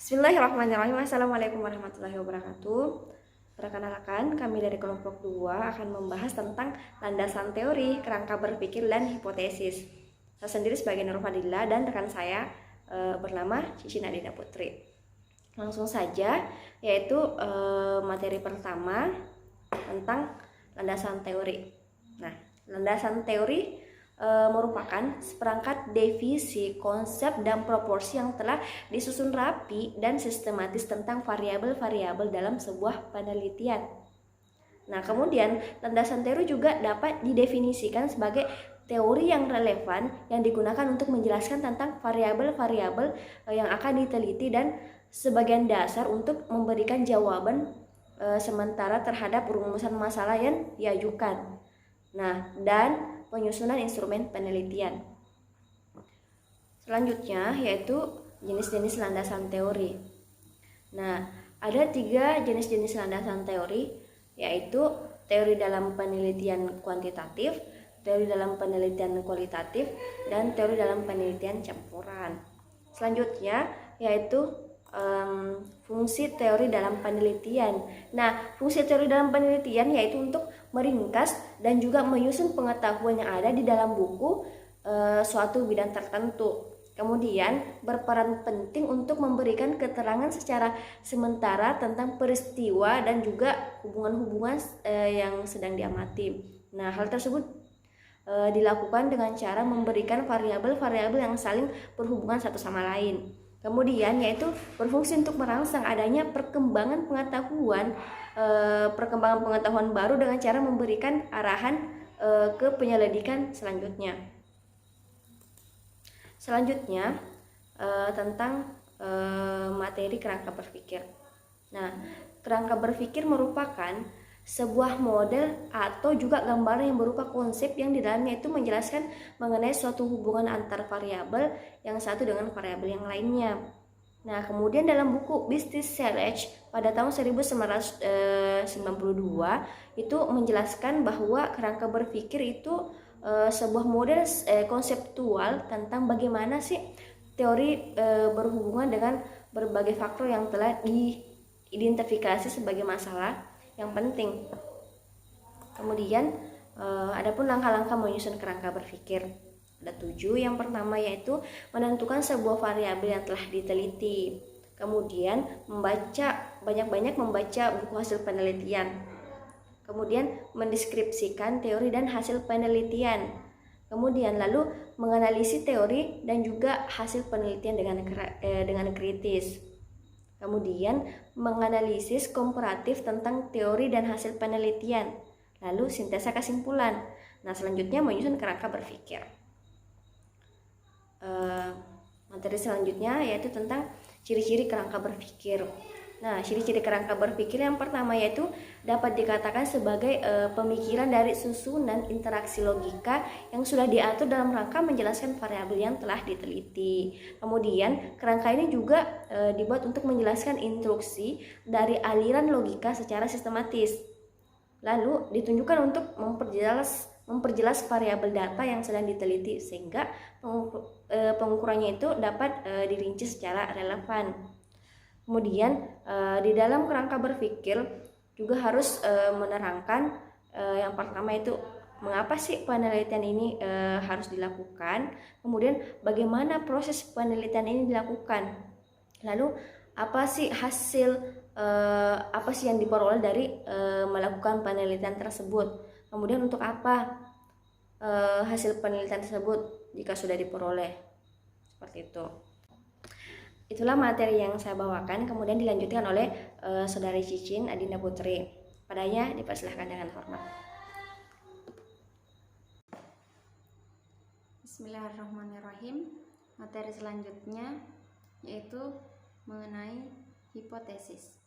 Bismillahirrahmanirrahim. Assalamualaikum warahmatullahi wabarakatuh. Perkenalkan, kami dari kelompok 2 akan membahas tentang landasan teori, kerangka berpikir, dan hipotesis. Saya sendiri sebagai Nur Fadila dan rekan saya bernama Cici Nadina Putri. Langsung saja, yaitu materi pertama tentang landasan teori. Nah, landasan teori merupakan seperangkat definisi, konsep, dan proporsi yang telah disusun rapi dan sistematis tentang variabel-variabel dalam sebuah penelitian. Nah, kemudian landasan teori juga dapat didefinisikan sebagai teori yang relevan yang digunakan untuk menjelaskan tentang variabel-variabel yang akan diteliti dan sebagian dasar untuk memberikan jawaban sementara terhadap rumusan masalah yang diajukan. Nah, dan penyusunan instrumen penelitian. Selanjutnya yaitu jenis-jenis landasan teori. Nah, ada 3 jenis-jenis landasan teori, yaitu teori dalam penelitian kuantitatif, teori dalam penelitian kualitatif, dan teori dalam penelitian campuran. Selanjutnya yaitu fungsi teori dalam penelitian. Nah, fungsi teori dalam penelitian yaitu untuk meringkas dan juga menyusun pengetahuan yang ada di dalam buku suatu bidang tertentu. Kemudian berperan penting untuk memberikan keterangan secara sementara tentang peristiwa dan juga hubungan-hubungan yang sedang diamati. Nah, hal tersebut dilakukan dengan cara memberikan variabel-variabel yang saling berhubungan satu sama lain. Kemudian yaitu berfungsi untuk merangsang adanya perkembangan pengetahuan baru dengan cara memberikan arahan ke penyelidikan selanjutnya. Selanjutnya tentang materi kerangka berpikir. Nah, kerangka berpikir merupakan sebuah model atau juga gambaran yang berupa konsep yang di dalamnya itu menjelaskan mengenai suatu hubungan antar variabel yang satu dengan variabel yang lainnya. Nah, kemudian dalam buku Business Research pada tahun 1992 itu menjelaskan bahwa kerangka berpikir itu sebuah model konseptual tentang bagaimana sih teori berhubungan dengan berbagai faktor yang telah diidentifikasi sebagai masalah yang penting. Kemudian adapun langkah-langkah menyusun kerangka berpikir ada 7. Yang pertama yaitu menentukan sebuah variabel yang telah diteliti. Kemudian banyak-banyak membaca buku hasil penelitian. Kemudian mendeskripsikan teori dan hasil penelitian. Kemudian lalu menganalisis teori dan juga hasil penelitian dengan kritis. Kemudian menganalisis komparatif tentang teori dan hasil penelitian. Lalu sintesa kesimpulan. Nah, selanjutnya menyusun kerangka berpikir. Materi selanjutnya yaitu tentang ciri-ciri kerangka berpikir. Nah, ciri-ciri kerangka berpikir yang pertama yaitu dapat dikatakan sebagai pemikiran dari susunan interaksi logika yang sudah diatur dalam rangka menjelaskan variabel yang telah diteliti. Kemudian, kerangka ini juga dibuat untuk menjelaskan instruksi dari aliran logika secara sistematis. Lalu ditunjukkan untuk memperjelas variabel data yang sedang diteliti sehingga pengukurannya itu dapat dirinci secara relevan. Kemudian di dalam kerangka berpikir juga harus menerangkan yang pertama itu mengapa sih penelitian ini harus dilakukan, kemudian bagaimana proses penelitian ini dilakukan, lalu apa sih yang diperoleh dari melakukan penelitian tersebut, kemudian untuk apa hasil penelitian tersebut jika sudah diperoleh, seperti itu. Itulah materi yang saya bawakan, kemudian dilanjutkan oleh Saudari Cicin Adinda Putri. Padanya dipersilahkan dengan hormat. Bismillahirrahmanirrahim. Materi selanjutnya yaitu mengenai hipotesis.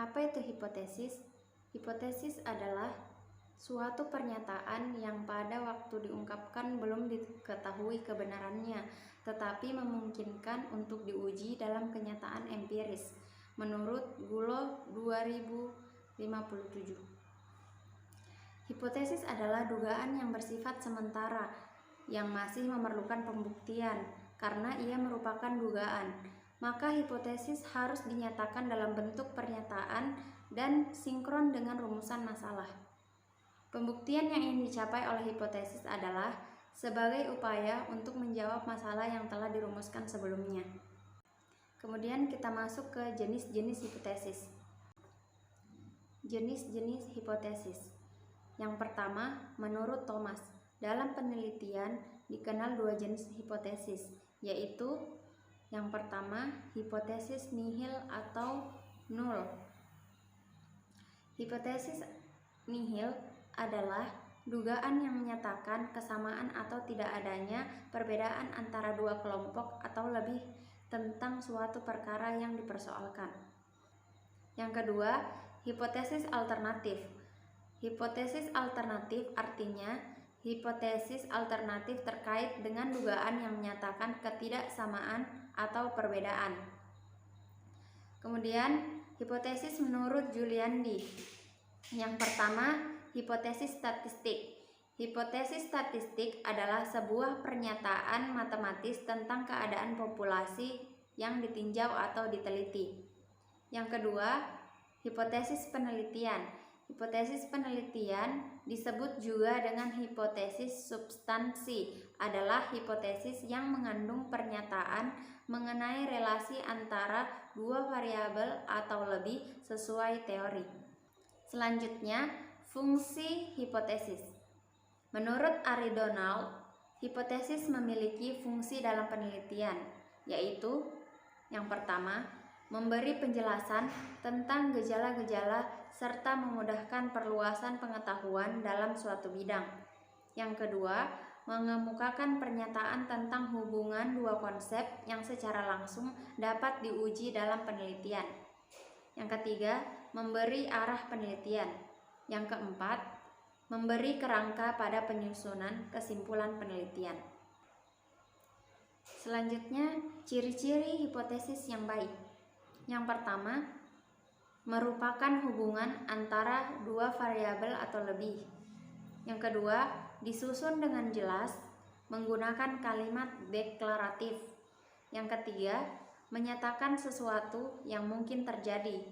Apa itu hipotesis? Hipotesis adalah suatu pernyataan yang pada waktu diungkapkan belum diketahui kebenarannya, tetapi memungkinkan untuk diuji dalam kenyataan empiris menurut Gulo 2057. Hipotesis adalah dugaan yang bersifat sementara yang masih memerlukan pembuktian karena ia merupakan dugaan. maka hipotesis harus dinyatakan dalam bentuk pernyataan dan sinkron dengan rumusan masalah. Pembuktian yang ingin dicapai oleh hipotesis adalah sebagai upaya untuk menjawab masalah yang telah dirumuskan sebelumnya. Kemudian kita masuk ke jenis-jenis hipotesis. Jenis-jenis hipotesis. Yang pertama, menurut Thomas, dalam penelitian dikenal dua jenis hipotesis, yaitu yang pertama, hipotesis nihil atau nul. Hipotesis nihil adalah dugaan yang menyatakan kesamaan atau tidak adanya perbedaan antara dua kelompok atau lebih tentang suatu perkara yang dipersoalkan. Yang kedua, hipotesis alternatif. Hipotesis alternatif artinya hipotesis alternatif terkait dengan dugaan yang menyatakan ketidaksamaan atau perbedaan. Kemudian, hipotesis menurut Giuliandi. Yang pertama, hipotesis statistik. Hipotesis statistik adalah sebuah pernyataan matematis tentang keadaan populasi yang ditinjau atau diteliti. Yang kedua, hipotesis penelitian. Hipotesis penelitian disebut juga dengan hipotesis substansi, adalah hipotesis yang mengandung pernyataan mengenai relasi antara dua variabel atau lebih sesuai teori. Selanjutnya, fungsi hipotesis. Menurut Ari Donald, hipotesis memiliki fungsi dalam penelitian, yaitu yang pertama, memberi penjelasan tentang gejala-gejala serta memudahkan perluasan pengetahuan dalam suatu bidang. Yang kedua, mengemukakan pernyataan tentang hubungan dua konsep yang secara langsung dapat diuji dalam penelitian. Yang ketiga, memberi arah penelitian. Yang keempat, memberi kerangka pada penyusunan kesimpulan penelitian. Selanjutnya, ciri-ciri hipotesis yang baik. Yang pertama, merupakan hubungan antara dua variabel atau lebih. Yang kedua, disusun dengan jelas menggunakan kalimat deklaratif. Yang ketiga, menyatakan sesuatu yang mungkin terjadi.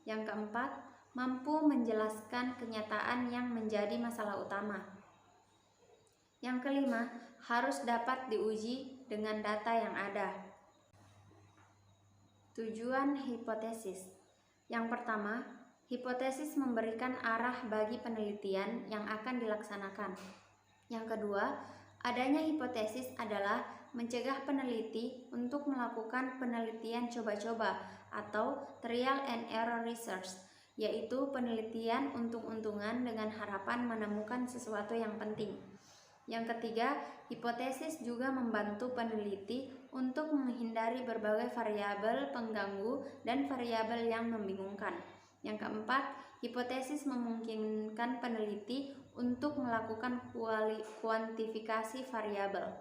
Yang keempat, mampu menjelaskan kenyataan yang menjadi masalah utama. Yang kelima, harus dapat diuji dengan data yang ada. Tujuan hipotesis. Yang pertama, hipotesis memberikan arah bagi penelitian yang akan dilaksanakan. Yang kedua, adanya hipotesis adalah mencegah peneliti untuk melakukan penelitian coba-coba atau trial and error research, yaitu penelitian untung-untungan dengan harapan menemukan sesuatu yang penting. Yang ketiga, hipotesis juga membantu peneliti untuk menghindari berbagai variabel pengganggu dan variabel yang membingungkan. Yang keempat, hipotesis memungkinkan peneliti untuk melakukan kuantifikasi variabel.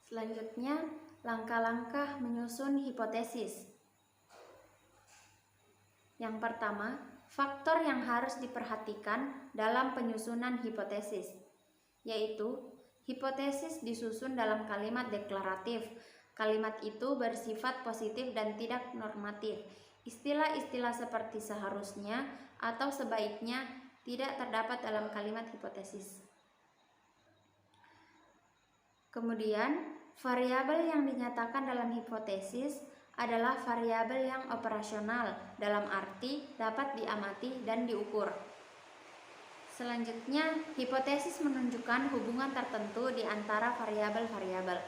Selanjutnya, langkah-langkah menyusun hipotesis. Yang pertama, faktor yang harus diperhatikan dalam penyusunan hipotesis, yaitu hipotesis disusun dalam kalimat deklaratif. Kalimat itu bersifat positif dan tidak normatif. Istilah-istilah seperti seharusnya atau sebaiknya tidak terdapat dalam kalimat hipotesis. Kemudian, variabel yang dinyatakan dalam hipotesis adalah variabel yang operasional, dalam arti dapat diamati dan diukur. Selanjutnya, hipotesis menunjukkan hubungan tertentu di antara variabel-variabel.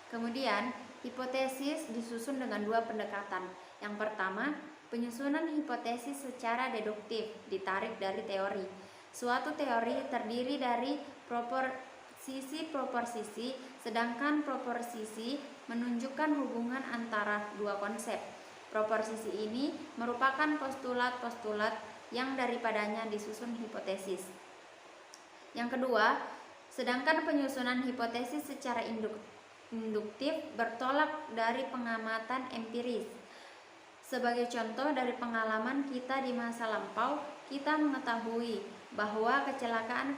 Kemudian, hipotesis disusun dengan dua pendekatan. Yang pertama, penyusunan hipotesis secara deduktif, ditarik dari teori. Suatu teori terdiri dari proposisi-proposisi, sedangkan proposisi menunjukkan hubungan antara dua konsep. Proposisi ini merupakan postulat-postulat yang daripadanya disusun hipotesis. Yang kedua, sedangkan penyusunan hipotesis secara induktif bertolak dari pengamatan empiris. Sebagai contoh dari pengalaman kita di masa lampau, kita mengetahui bahwa kecelakaan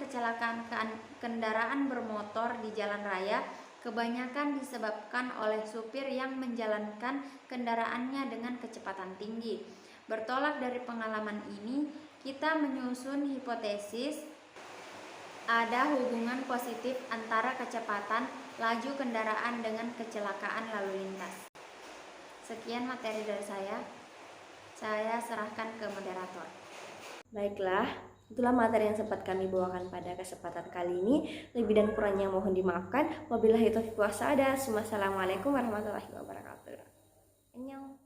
kendaraan bermotor di jalan raya Kebanyakan disebabkan oleh supir yang menjalankan kendaraannya dengan kecepatan tinggi. Bertolak dari pengalaman ini, kita menyusun hipotesis ada hubungan positif antara kecepatan laju kendaraan dengan kecelakaan lalu lintas. Sekian materi dari saya serahkan ke moderator. Baiklah, itulah materi yang sempat kami bawakan pada kesempatan kali ini. Lebih dan kurangnya mohon dimaafkan. Wabillahi taufiq wal hidayah. Wassalamualaikum warahmatullahi wabarakatuh. Annyeong.